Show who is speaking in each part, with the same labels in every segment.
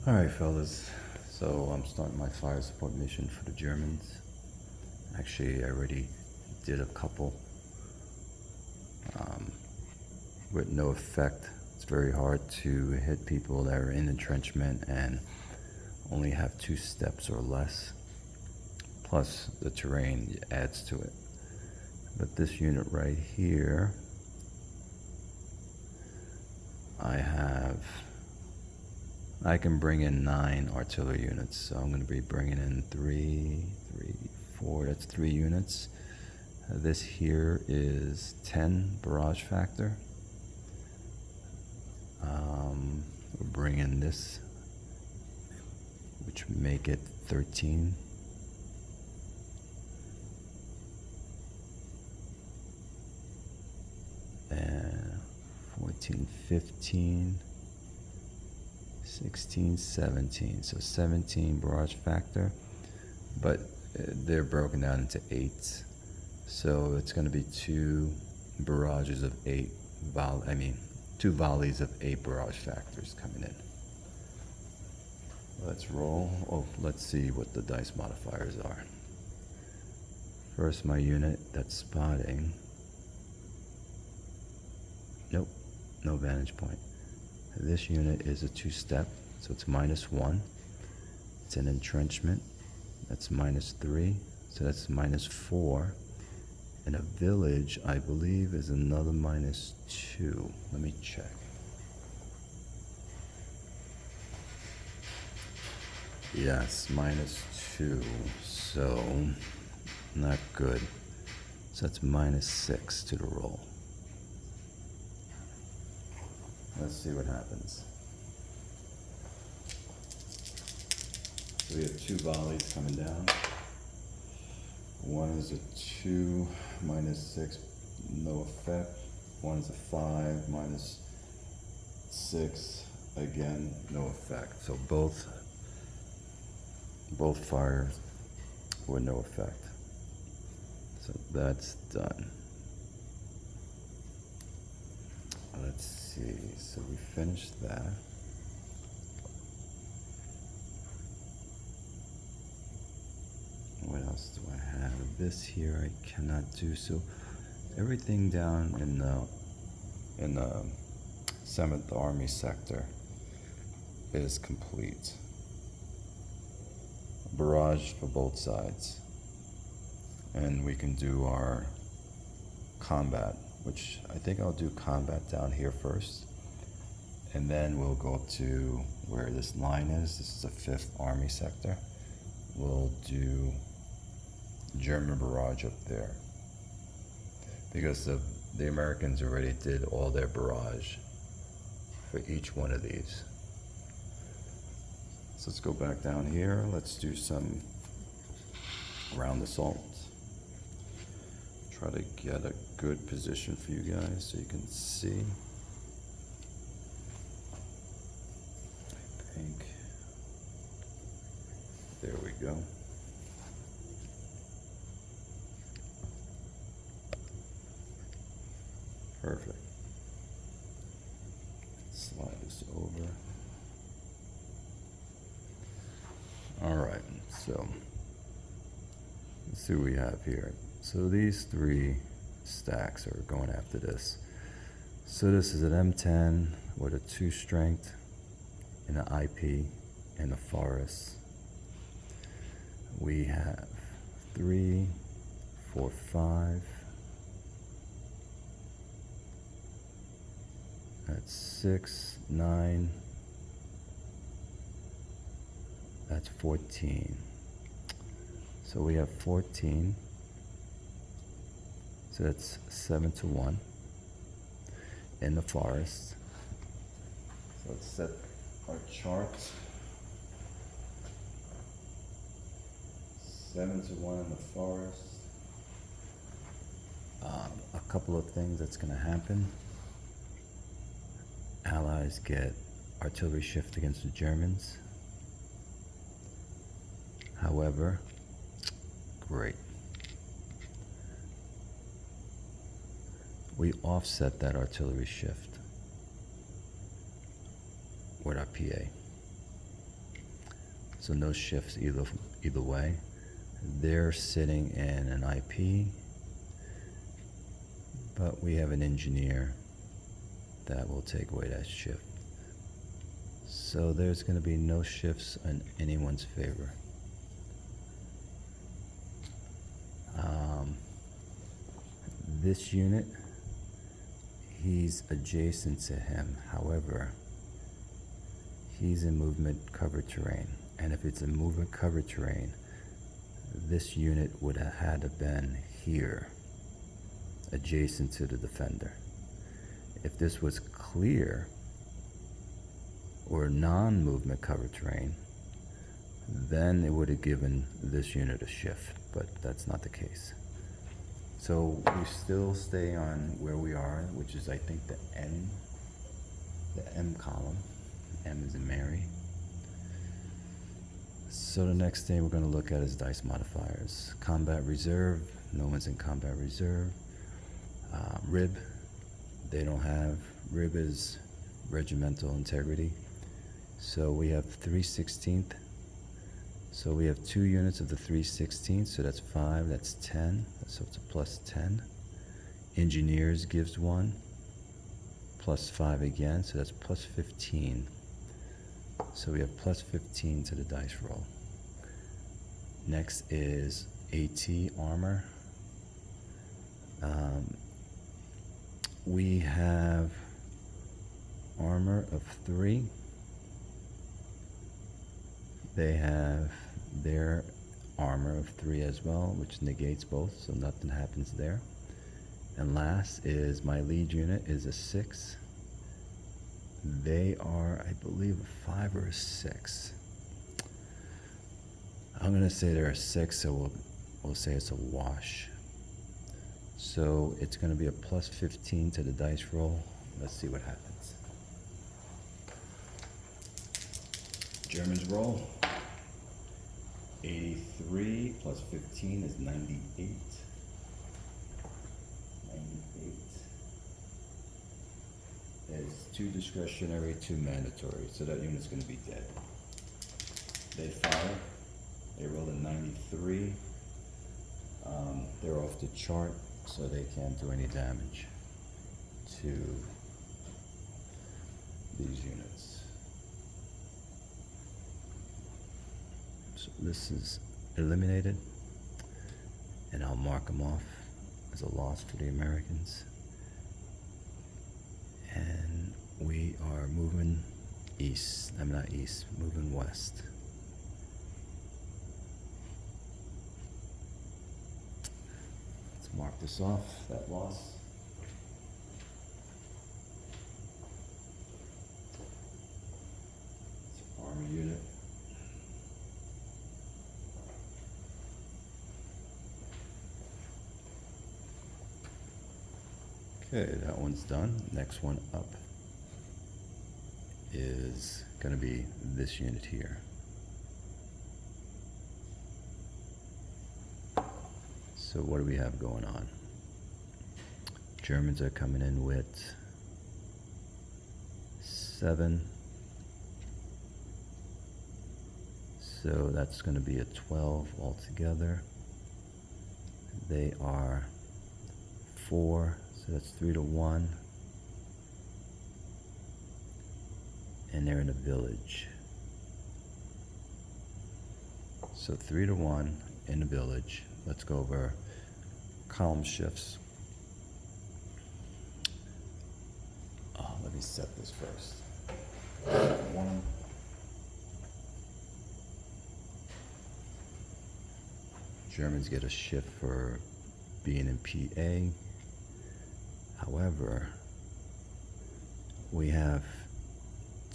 Speaker 1: Alright, fellas, so I'm starting my fire support mission for the Germans. Actually, I already did a couple with no effect. It's very hard to hit people that are in entrenchment and only have 2 steps or less. Plus, the terrain adds to it. But this unit right here, I can bring in 9 artillery units, so I'm going to be bringing in 4, that's 3 units. This here is 10 barrage factor. We'll bring in this, which make it 13. And 14, 15. 16, 17, so 17 barrage factor, but they're broken down into 8s, so it's going to be 2 barrages of 8 2 volleys of 8 barrage factors coming in. Let's roll. Oh, let's see what the dice modifiers are. First, my unit that's spotting. Nope, no vantage point. This unit is a 2-step, so it's -1. It's an entrenchment, that's -3, so that's -4. And a village, I believe, is another -2. Let me check. Yes, -2, so not good. So that's -6 to the roll. Let's see what happens. So we have 2 volleys coming down. One is a 2, -6, no effect. One is a 5, -6, again, no effect. So both fires were no effect. So that's done. Let's see, so we finished that. What else do I have? This here I cannot do, so everything down in the 7th Army sector is complete. Barrage for both sides. And we can do our combat, which I think I'll do combat down here first, and then we'll go to where this line is. This is the 5th Army sector. We'll do German barrage up there, because the Americans already did all their barrage for each one of these. So let's go back down here. Let's do some ground assault. Try to get a good position for you guys so you can see. I think. There we go. Perfect. Slide this over. All right, so let's see what we have here. So these 3 stacks are going after this. So this is an M10 with a 2 strength and an IP in a forest. We have 3, 4, 5. That's 6, 9. That's 14. So we have 14. So that's 7-1 in the forest. So let's set our charts. 7-1 in the forest. A couple of things that's going to happen. Allies get artillery shift against the Germans. However, great. We offset that artillery shift with our PA. so no shifts either way. They're sitting in an IP, but we have an engineer that will take away that shift. So there's going to be no shifts in anyone's favor. This unit, he's adjacent to him. However, he's in movement covered terrain. And if it's a movement covered terrain, this unit would have had to been here, adjacent to the defender. If this was clear or non-movement covered terrain, then it would have given this unit a shift, but that's not the case. So we still stay on where we are, which is I think the M column. M is in Mary. So the next thing we're going to look at is dice modifiers. Combat reserve, no one's in combat reserve. Rib, they don't have. Rib is regimental integrity. So we have 3/16. So we have 2 units of the 3/16, so that's 5, that's 10, so it's a plus 10. Engineers gives 1, plus 5 again, so that's plus 15. So we have plus 15 to the dice roll. Next is AT armor. We have armor of 3. They have their armor of 3 as well, which negates both, so nothing happens there. And last is my lead unit is a 6. They are, I believe, a 5 or a 6. I'm gonna say they're a 6, so we'll say it's a wash. So it's gonna be a plus 15 to the dice roll. Let's see what happens. Germans roll. 83 plus 15 is 98. 98. There's 2 discretionary, 2 mandatory, so that unit's going to be dead. They fire. They rolled a 93. They're off the chart, so they can't do any damage to these units. So this is eliminated, and I'll mark them off as a loss for the Americans. And we are moving east. I'm not east, moving west. Let's mark this off, that loss. It's an army unit. Okay, that one's done. Next one up is going to be this unit here. So what do we have going on? Germans are coming in with 7. So that's going to be a 12 altogether. They are 4. So that's 3 to 1. And they're in a village. So 3 to 1 in a village. Let's go over column shifts. Let me set this first. 1. Germans get a shift for being in PA. However, we have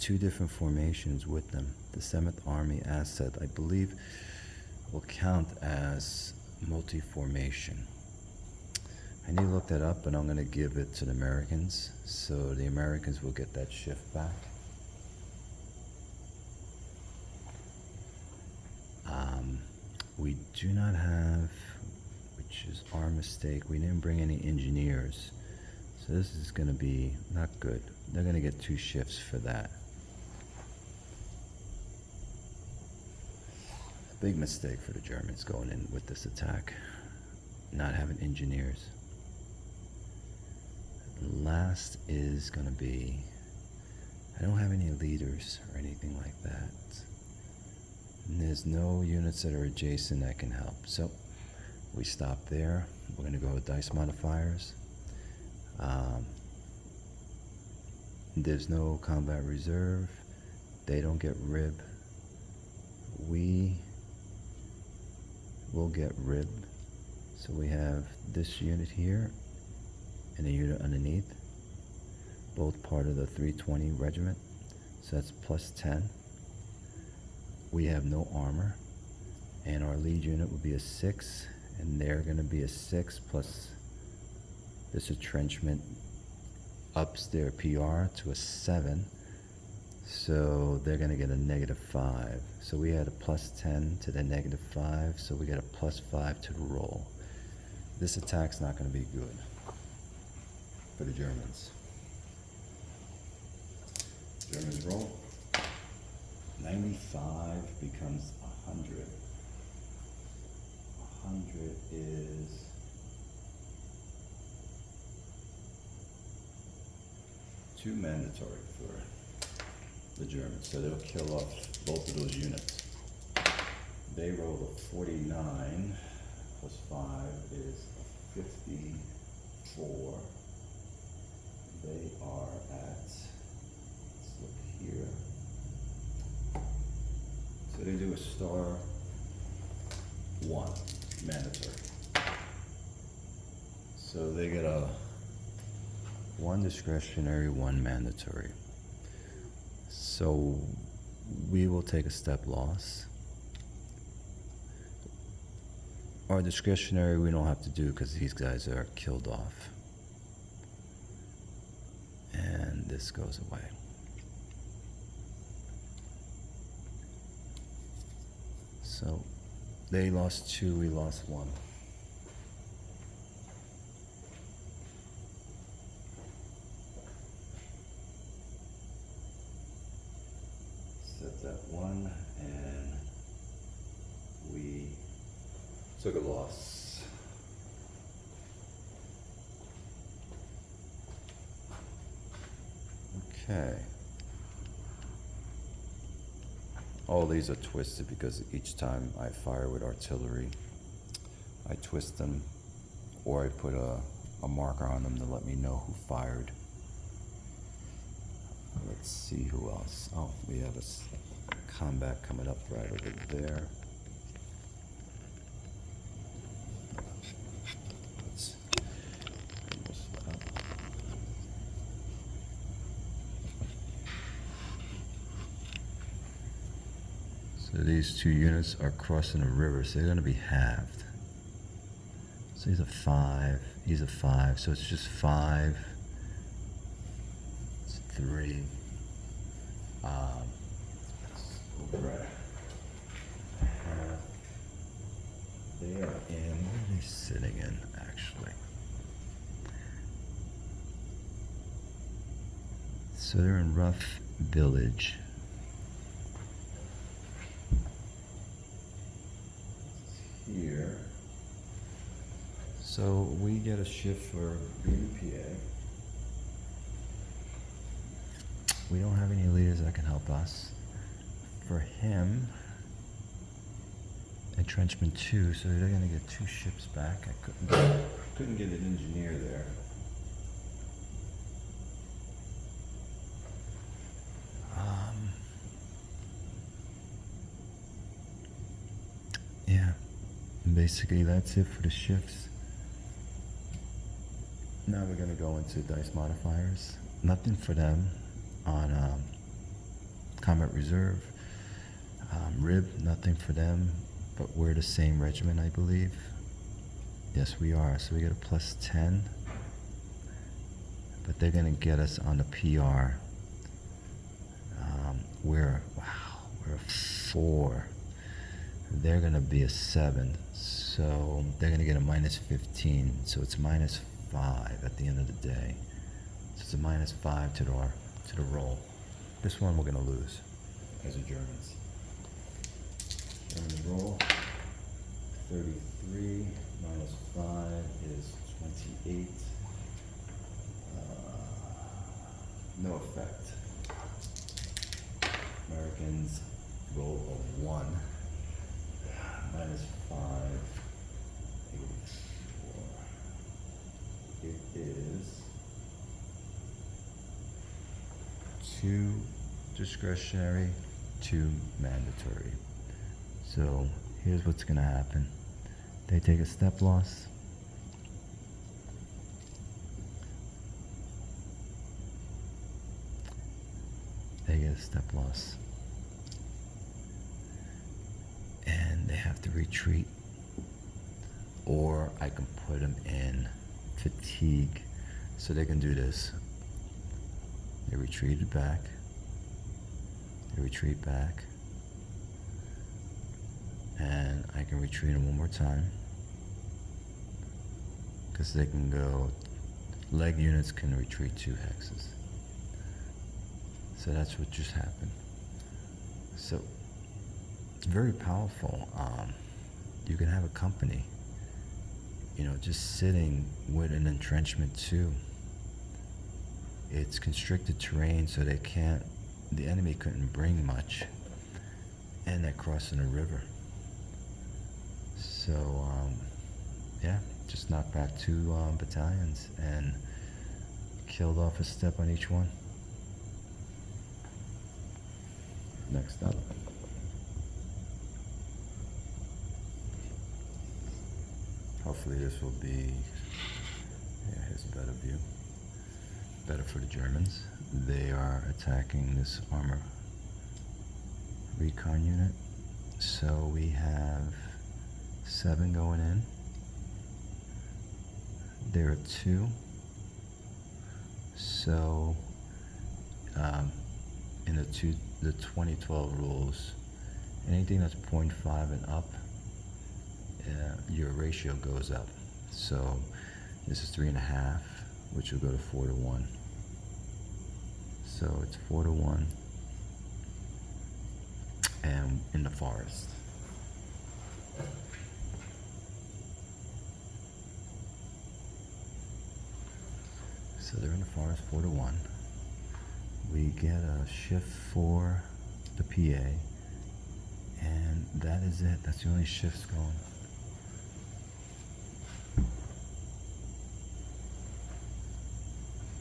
Speaker 1: 2 different formations with them. The 7th Army asset, I believe, will count as multi-formation. I need to look that up, but I'm going to give it to the Americans, so the Americans will get that shift back. We do not have, which is our mistake, we didn't bring any engineers. So this is going to be not good. They're going to get 2 shifts for that. Big mistake for the Germans going in with this attack, not having engineers. Last is gonna be, I don't have any leaders or anything like that. And there's no units that are adjacent that can help. So we stop there. We're gonna go with dice modifiers. There's no combat reserve. They don't get rib. We will get rib. So we have this unit here and a unit underneath, both part of the 320 regiment. So that's plus 10. We have no armor, and our lead unit will be a 6, and they're going to be a 6 plus this entrenchment ups their PR to a 7, so they're going to get a -5. So we had a plus 10 to the -5, so we get a plus 5 to the roll. This attack's not going to be good for the Germans. Germans roll. 95 becomes 100. 100 is too mandatory for the Germans, so they'll kill off both of those units. They roll a 49 plus 5 is a 54. They are at, let's look here. So they do a star 1, mandatory. So they get a 1 discretionary, 1 mandatory. So we will take a step loss. Our discretionary we don't have to do because these guys are killed off. And this goes away. So they lost 2, we lost 1. Set that 1, and we took a loss. Okay. All these are twisted because each time I fire with artillery, I twist them, or I put a marker on them to let me know who fired. Let's see who else. Oh, we have a combat coming up right over there. Let's bring this up. So these two units are crossing a river, so they're going to be halved. So he's a 5, he's a 5, so it's just 5. It's 3. Over at half. They are in, what are they sitting in, actually? So they're in Rough Village. Here. So we get a shift for BUPA. We don't have any leaders that can help us. For him, entrenchment 2, so they're gonna get 2 ships back. I couldn't get an engineer there. Yeah, basically that's it for the shifts. Now we're gonna go into dice modifiers. Nothing for them on combat reserve. Rib, nothing for them, but we're the same regiment, I believe. Yes, we are. So we get a plus 10, but they're gonna get us on the PR. We're a 4. They're gonna be a 7, so they're gonna get a -15. So it's -5 at the end of the day. So it's a -5 to the roll. This one we're gonna lose as the Germans. German roll. 33 minus 5 is 28. No effect. Americans roll a 1. Minus 5. 84. It is 2 discretionary, 2 mandatory. So here's what's gonna happen. They take a step loss. They get a step loss. And they have to retreat. Or I can put them in fatigue. So they can do this. They retreated back. They retreat back. And I can retreat them one more time. Because they can go, leg units can retreat 2 hexes. So that's what just happened. So it's very powerful. You can have a company, just sitting with an entrenchment too. It's constricted terrain, so the enemy couldn't bring much, and they're crossing a river. So, yeah, just knocked back 2 battalions and killed off a step on each one. Next up. Hopefully this will be, here's a better view. Better for the Germans. They are attacking this armor recon unit. So we have 7 going in. There are 2. So in the 2012 rules, anything that's 0.5 and up, your ratio goes up. So this is 3.5, which will go to 4-to-1. So it's 4-to-1, and in the forest. So they're in the forest, 4-to-1. We get a shift for the PA, and that is it. That's the only shifts going.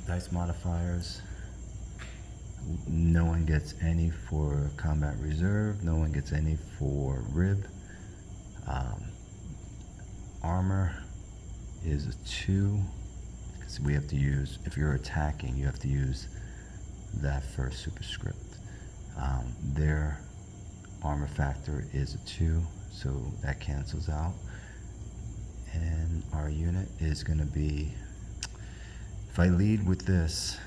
Speaker 1: Dice modifiers. No one gets any for combat reserve. No one gets any for rib. Armor is a 2. Because we have to use, if you're attacking, you have to use that first superscript. Their armor factor is a 2, so that cancels out. And our unit is going to be, if I lead with this,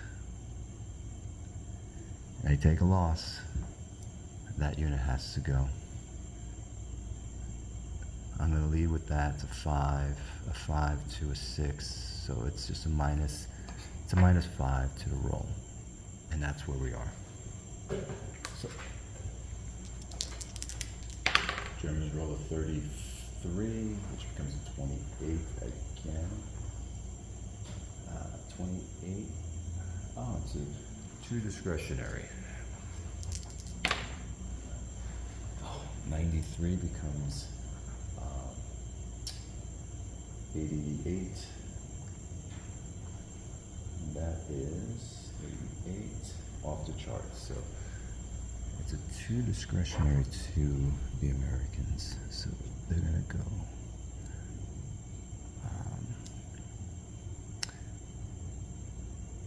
Speaker 1: and I take a loss, that unit has to go. I'm going to lead with that. It's a 5 to a 6, so it's just a minus. It's a -5 to the roll, and that's where we are. So Germans roll a 33, which becomes a 28 again. 28. Oh, it's a 2 discretionary. 93 becomes 88. That is 88 off the chart. So it's a 2 discretionary to the Americans. So they're gonna go.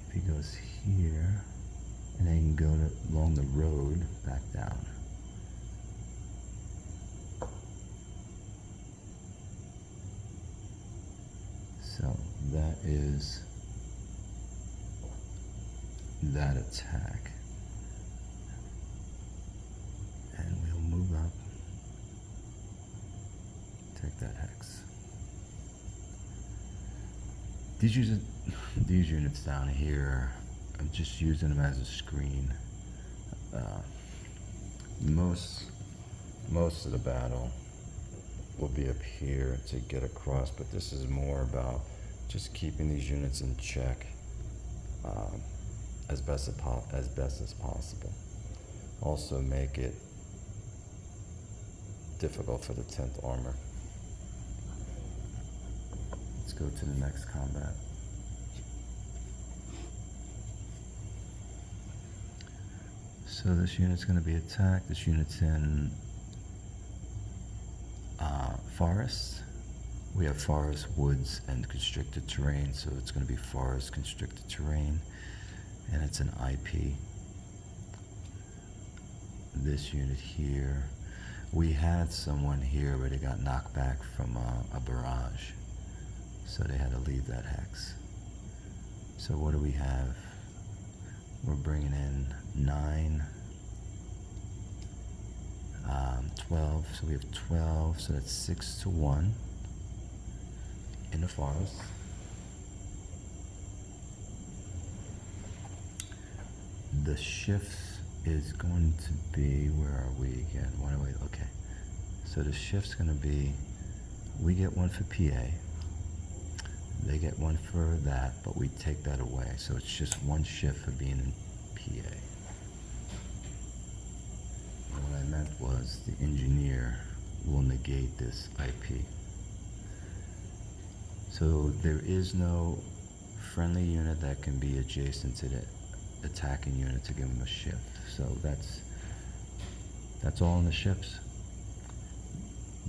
Speaker 1: If he goes here, and then he can go along the road back down. So that is that attack. And we'll move up. Take that hex. These units down here, I'm just using them as a screen. most of the battle will be up here to get across, but this is more about just keeping these units in check as best as possible. Also make it difficult for the 10th Armor. Let's go to the next combat. So this unit's going to be attacked. This unit's in forests. We have forest, woods, and constricted terrain, so it's going to be forest, constricted terrain, and it's an IP. This unit here, we had someone here where they got knocked back from a barrage, so they had to leave that hex. So what do we have? We're bringing in 9, 12, so we have 12, so that's 6 to 1 in the forest. The shift is going to be, where are we again? Okay. So the shift's going to be, we get 1 for PA, they get 1 for that, but we take that away. So it's just 1 shift for being in PA. And what I meant was the engineer will negate this IP. So there is no friendly unit that can be adjacent to the attacking unit to give them a shift. So that's all in the shifts.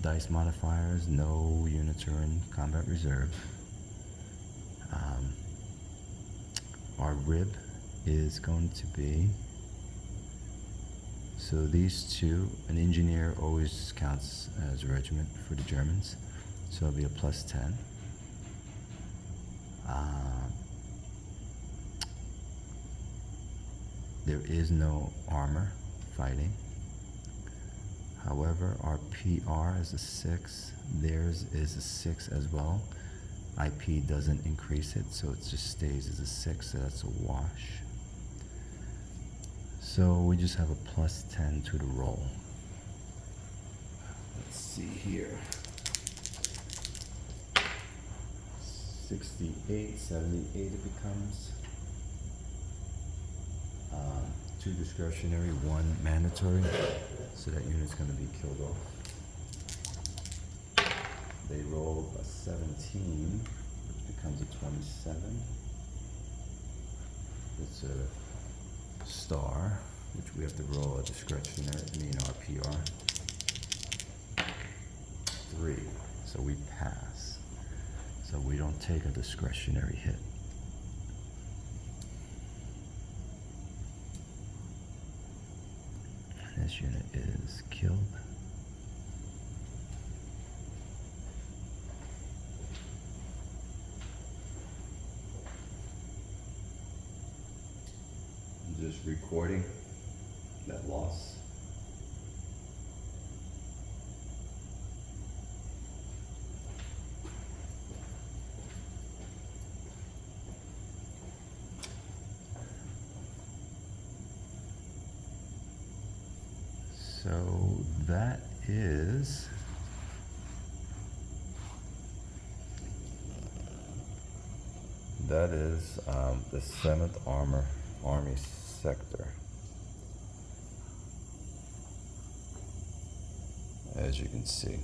Speaker 1: Dice modifiers, no units are in combat reserve. Our rib is going to be, so these two, an engineer always counts as a regiment for the Germans, so it'll be a +10. There is no armor fighting. However, our PR is a 6. Theirs is a 6 as well. IP doesn't increase it, so it just stays as a 6, so that's a wash. So we just have a +10 to the roll. Let's see here. 68, 78 it becomes. 2 discretionary, 1 mandatory, so that unit's going to be killed off. They rolled a 17, which becomes a 27. It's a star, which we have to roll a discretionary, our PR. 3, so we pass. So we don't take a discretionary hit. This unit is killed. I'm just recording that loss. So that is the 7th Army Sector. As you can see,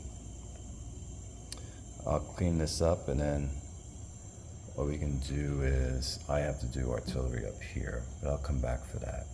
Speaker 1: I'll clean this up, and then what we can do is I have to do artillery up here, but I'll come back for that.